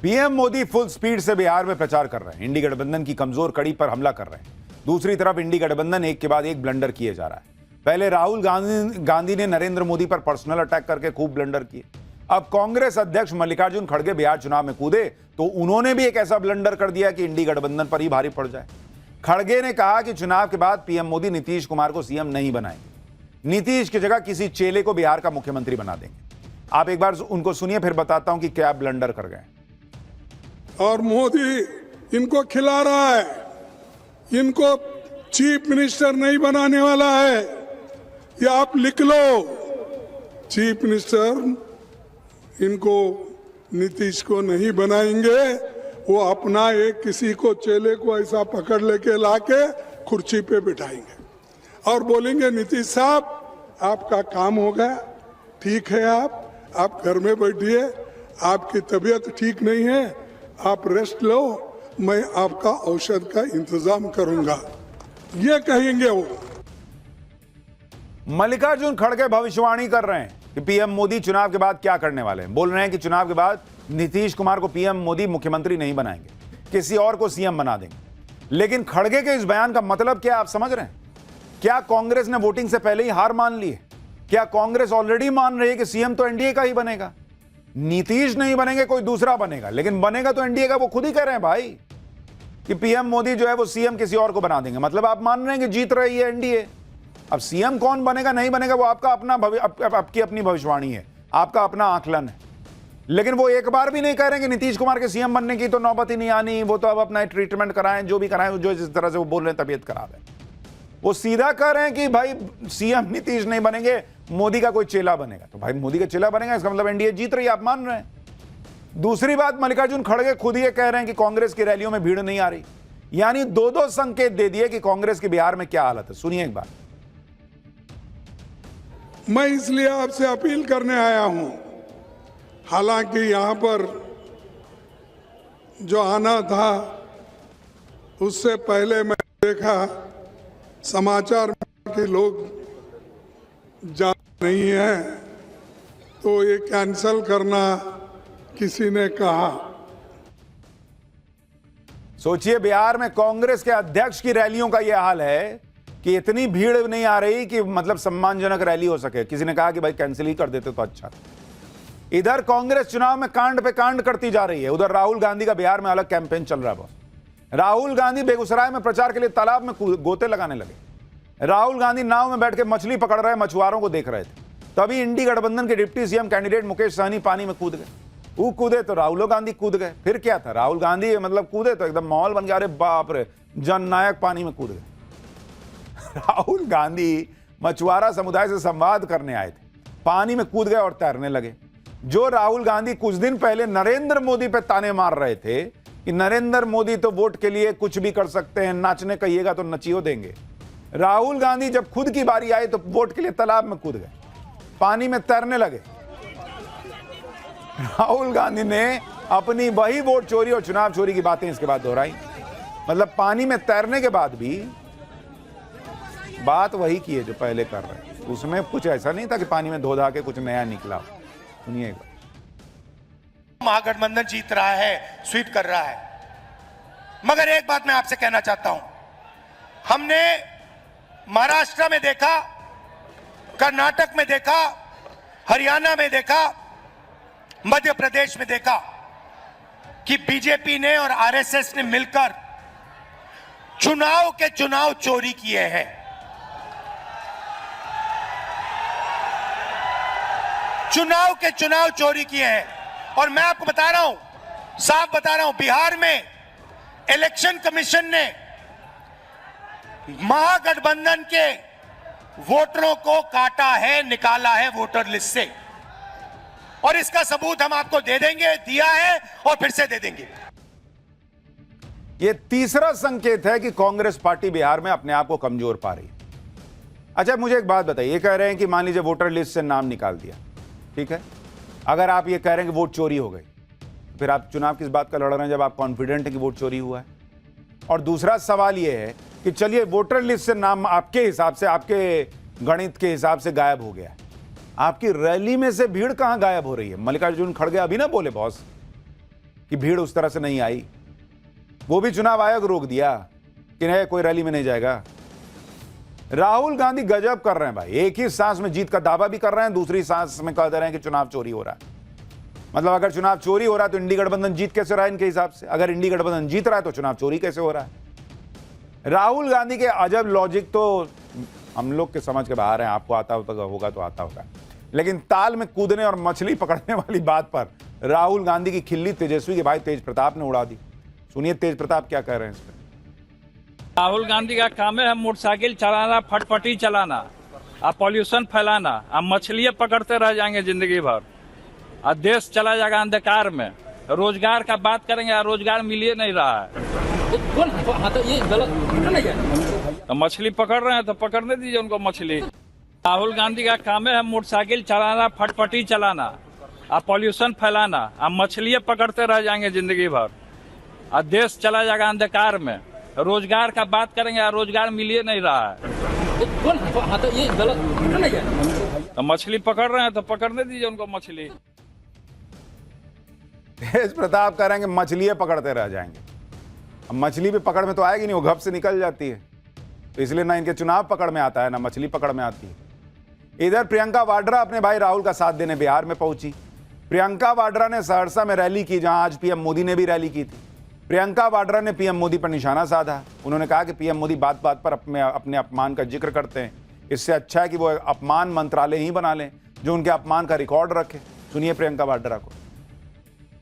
PM Modi full speed से बिहार में प्रचार कर रहे हैं, इंडी गठबंधन की कमजोर कड़ी पर हमला कर रहे हैं। दूसरी तरफ इंडी गठबंधन एक के बाद एक ब्लंडर किए जा रहा है। पहले राहुल गांधी ने नरेंद्र मोदी पर पर्सनल अटैक करके खूब ब्लंडर किए। अब कांग्रेस अध्यक्ष मल्लिकार्जुन खड़गे बिहार चुनाव में कूदे तो उन्होंने भी एक ऐसा ब्लंडर कर दिया कि इंडी गठबंधन पर ही भारी पड़ जाए। खड़गे ने कहा कि चुनाव के बाद पीएम मोदी नीतीश कुमार को सीएम नहीं बनाएंगे, नीतीश की जगह किसी चेले को बिहार का मुख्यमंत्री बना देंगे। आप एक बार उनको सुनिए, फिर बताता हूं कि क्या ब्लंडर कर गए। और मोदी इनको खिला रहा है, इनको चीफ मिनिस्टर नहीं बनाने वाला है, ये आप लिख लो। चीफ मिनिस्टर इनको नीतीश को नहीं बनाएंगे, वो अपना एक किसी को चेले को ऐसा पकड़ लेके लाके कुर्सी पे बिठाएंगे और बोलेंगे नीतीश साहब आपका काम हो गया, ठीक है, आप घर में बैठिए, आपकी तबीयत ठीक नहीं है, आप रेस्ट लो, मैं आपका औषध का इंतजाम करूंगा, ये कहेंगे वो। मल्लिकार्जुन खड़गे भविष्यवाणी कर रहे हैं कि पीएम मोदी चुनाव के बाद क्या करने वाले हैं। बोल रहे हैं कि चुनाव के बाद नीतीश कुमार को पीएम मोदी मुख्यमंत्री नहीं बनाएंगे, किसी और को सीएम बना देंगे। लेकिन खड़गे के इस बयान का मतलब क्या आप समझ रहे हैं? क्या कांग्रेस ने वोटिंग से पहले ही हार मान ली है? क्या कांग्रेस ऑलरेडी मान रही है कि सीएम तो एनडीए का ही बनेगा, नीतीश नहीं बनेंगे, कोई दूसरा बनेगा, लेकिन बनेगा तो एनडीए का। वो खुद ही कह रहे हैं भाई कि पीएम मोदी जो है वो सीएम किसी और को बना देंगे। मतलब आप मान रहे हैं कि जीत रही है एनडीए। अब सीएम कौन बनेगा नहीं बनेगा वो आपका अपना आपकी अपनी भविष्यवाणी है, आपका अपना आकलन है। लेकिन वो एक बार भी नहीं कह रहे हैं कि नीतीश कुमार के सीएम बनने की तो नौबत ही नहीं आनी, वो तो अब अपना ट्रीटमेंट कराएं, जो भी कराएं, जो जिस तरह से वो बोल रहे हैं तबीयत खराब है। वो सीधा कह रहे हैं कि भाई सीएम नीतीश नहीं बनेंगे, मोदी का कोई चेला बनेगा। तो भाई मोदी का चेला बनेगा, इसका मतलब एनडीए जीत रही है, आप मान रहे हैं। दूसरी बात, मल्लिकार्जुन खड़गे खुद ये कह रहे हैं कि कांग्रेस की रैलियों में भीड़ नहीं आ रही, यानी दो संकेत दे दिए कि कांग्रेस की बिहार में क्या हालत है। सुनिए एक बार। मैं इसलिए आपसे अपील करने आया हूं, हालांकि यहां पर जो आना था उससे पहले मैं देखा समाचार के लोग जा नहीं है, तो ये कैंसिल करना किसी ने कहा। सोचिए, बिहार में कांग्रेस के अध्यक्ष की रैलियों का यह हाल है कि इतनी भीड़ नहीं आ रही कि मतलब सम्मानजनक रैली हो सके। किसी ने कहा कि भाई कैंसिल ही कर देते तो अच्छा। इधर कांग्रेस चुनाव में कांड पे कांड करती जा रही है, उधर राहुल गांधी का बिहार में अलग कैंपेन चल रहा है। बॉस राहुल गांधी बेगूसराय में प्रचार के लिए तालाब में गोते लगाने लगे। राहुल गांधी नाव में बैठ के मछली पकड़ रहे मछुआरों को देख रहे थे, तभी इंडी गठबंधन के deputy CM candidate Mukesh Sahani पानी में कूद गए। वो कूदे तो राहुल गांधी कूद गए। फिर क्या था, राहुल गांधी मतलब कूदे तो एकदम माहौल बन गया, अरे बाप रे, जननायक पानी में कूद गए। राहुल गांधी मछुआरा समुदाय से संवाद करने आए थे, पानी में कूद गए और तैरने लगे। जो राहुल गांधी कुछ दिन पहले नरेंद्र मोदी पे ताने मार रहे थे कि नरेंद्र मोदी तो वोट के लिए कुछ भी कर सकते हैं, नाचने कहिएगा तो नचियो देंगे, राहुल गांधी जब खुद की बारी आई तो वोट के लिए तालाब में कूद गए, पानी में तैरने लगे। राहुल गांधी ने अपनी वही वोट चोरी और चुनाव चोरी की बातें इसके बाद दोहराई। मतलब पानी में तैरने के बाद भी बात वही की है जो पहले कर रहे हैं। उसमें कुछ ऐसा नहीं था कि पानी में धो धा के कुछ नया निकला। सुनिए एक बार। महागठबंधन जीत रहा है, स्वीप कर रहा है, मगर एक बात मैं आपसे कहना चाहता हूं, हमने महाराष्ट्र में देखा, कर्नाटक में देखा, हरियाणा में देखा, मध्य प्रदेश में देखा कि बीजेपी ने और आरएसएस ने मिलकर चुनाव के चुनाव चोरी किए हैं। चुनाव के चुनाव चोरी किए हैं। और मैं आपको बता रहा हूं, साफ बता रहा हूं, बिहार में इलेक्शन कमीशन ने महागठबंधन के वोटरों को काटा है, निकाला है वोटर लिस्ट से, और इसका सबूत हम आपको दे देंगे, दिया है और फिर से दे देंगे। यह तीसरा संकेत है कि कांग्रेस पार्टी बिहार में अपने आप को कमजोर पा रही है। अच्छा, मुझे एक बात बताइए, कह रहे हैं कि मान लीजिए वोटर लिस्ट से नाम निकाल दिया, ठीक है, अगर आप ये कह रहे हैं कि वोट चोरी हो गई, फिर आप चुनाव किस बात का लड़ रहे हैं जब आप कॉन्फिडेंट हैं कि वोट चोरी हुआ है? और दूसरा सवाल यह है कि चलिए वोटर लिस्ट से नाम आपके हिसाब से, आपके गणित के हिसाब से गायब हो गया, आपकी रैली में से भीड़ कहां गायब हो रही है? मल्लिकार्जुन खड़गे अभी ना बोले बॉस कि भीड़ उस तरह से नहीं आई। वो भी चुनाव आयोग रोक दिया कि नहीं, कोई रैली में नहीं जाएगा। राहुल गांधी गजब कर रहे हैं भाई, एक ही सांस में जीत का दावा भी कर रहे हैं, दूसरी सांस में कह दे रहे हैं कि चुनाव चोरी हो रहा है। मतलब अगर चुनाव चोरी हो रहा है तो इंडी गठबंधन जीत कैसे रहा है इनके हिसाब से? अगर इंडी गठबंधन जीत रहा है तो चुनाव चोरी कैसे हो रहा है? राहुल गांधी के अजब लॉजिक तो हम लोग के समझ के बाहर है। आपको आता होगा तो आता होगा, लेकिन ताल में कूदने और मछली पकड़ने वाली बात पर राहुल गांधी की खिल्ली तेजस्वी के भाई तेज प्रताप ने उड़ा दी। सुनिए तेज प्रताप क्या कह रहे हैं इस पर। राहुल गांधी का काम है मोटरसाइकिल चलाना, फटफटी चलाना, और पॉल्यूशन फैलाना, और मछलियां पकड़ते रह जाएंगे जिंदगी भर, और देश चला जाएगा अंधकार में। रोजगार का बात करेंगे, रोजगार मिल ही नहीं रहा है। तो ये गलत तो मछली पकड़ रहे हैं तो पकड़ने दीजिए उनको मछली। राहुल गांधी का काम है मोटरसाइकिल चलाना, फटफटी चलाना, और पॉल्यूशन फैलाना, और मछलियां पकड़ते रह जाएंगे जिंदगी भर, और देश चला जाएगा अंधकार में। रोजगार का बात करेंगे, रोजगार मिल ही नहीं रहा है। तो ये गलत तो मछली पकड़ रहे हैं तो पकड़ने दीजिए उनको मछली। तेज प्रताप कह रहे हैं कि मछलियां पकड़ते रह जाएंगे। अब मछली भी पकड़ में तो आएगी नहीं, वो घप से निकल जाती है, तो इसलिए ना इनके चुनाव पकड़ में आता है ना मछली पकड़ में आती है। इधर प्रियंका वाड्रा अपने भाई राहुल का साथ देने बिहार में पहुंची। प्रियंका वाड्रा ने सहरसा में रैली की, जहां आज पीएम मोदी ने भी रैली की थी। प्रियंका वाड्रा ने पीएम मोदी पर निशाना साधा। उन्होंने कहा कि पीएम मोदी बात बात पर अपने अपमान का जिक्र करते हैं, इससे अच्छा है कि वो अपमान मंत्रालय ही बना लें जो उनके अपमान का रिकॉर्ड रखे। सुनिए प्रियंका वाड्रा को।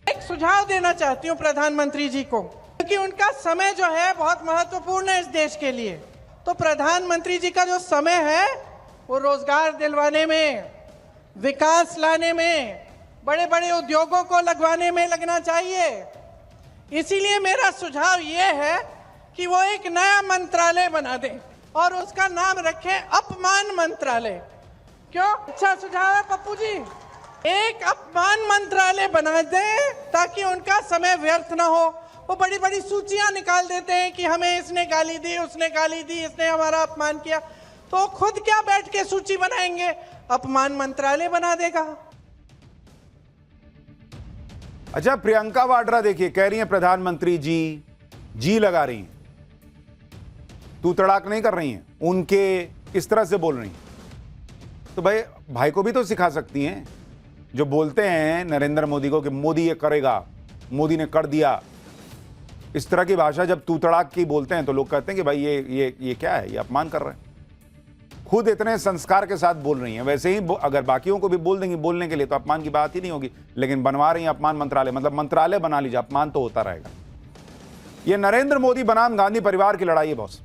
एक सुझाव देना चाहती हूँ प्रधानमंत्री जी को, क्योंकि उनका समय जो है बहुत महत्वपूर्ण है इस देश के लिए। तो प्रधानमंत्री जी का जो समय है वो रोजगार दिलवाने में, विकास लाने में, बड़े बड़े उद्योगों को लगवाने में लगना चाहिए। इसीलिए मेरा सुझाव ये है कि वो एक नया मंत्रालय बना दें और उसका नाम रखें अपमान मंत्रालय। क्यों? अच्छा सुझाव है पप्पू जी। एक अपमान मंत्रालय बना दें ताकि उनका समय व्यर्थ ना हो। वो बड़ी बड़ी सूचियां निकाल देते हैं कि हमें इसने गाली दी, उसने गाली दी, इसने हमारा अपमान किया, तो खुद क्या बैठ के सूची बनाएंगे? अपमान मंत्रालय बना देगा। अच्छा, प्रियंका वाड्रा देखिए कह रही हैं प्रधानमंत्री जी लगा रही हैं, तू तड़ाक नहीं कर रही हैं, उनके इस तरह से बोल रही हैं। तो भाई को भी तो सिखा सकती हैं। जो बोलते हैं नरेंद्र मोदी को कि मोदी ये करेगा, मोदी ने कर दिया, इस तरह की भाषा जब तू तड़ाक की बोलते हैं तो लोग कहते हैं कि भाई ये क्या है, ये अपमान कर रहे हैं। खुद इतने संस्कार के साथ बोल रही हैं। वैसे ही अगर बाकियों को भी बोल देंगी बोलने के लिए तो अपमान की बात ही नहीं होगी, लेकिन बनवा रही हैं अपमान मंत्रालय। मतलब मंत्रालय बना लीजिए, अपमान तो होता रहेगा। ये नरेंद्र मोदी बनाम गांधी परिवार की लड़ाई है बॉस।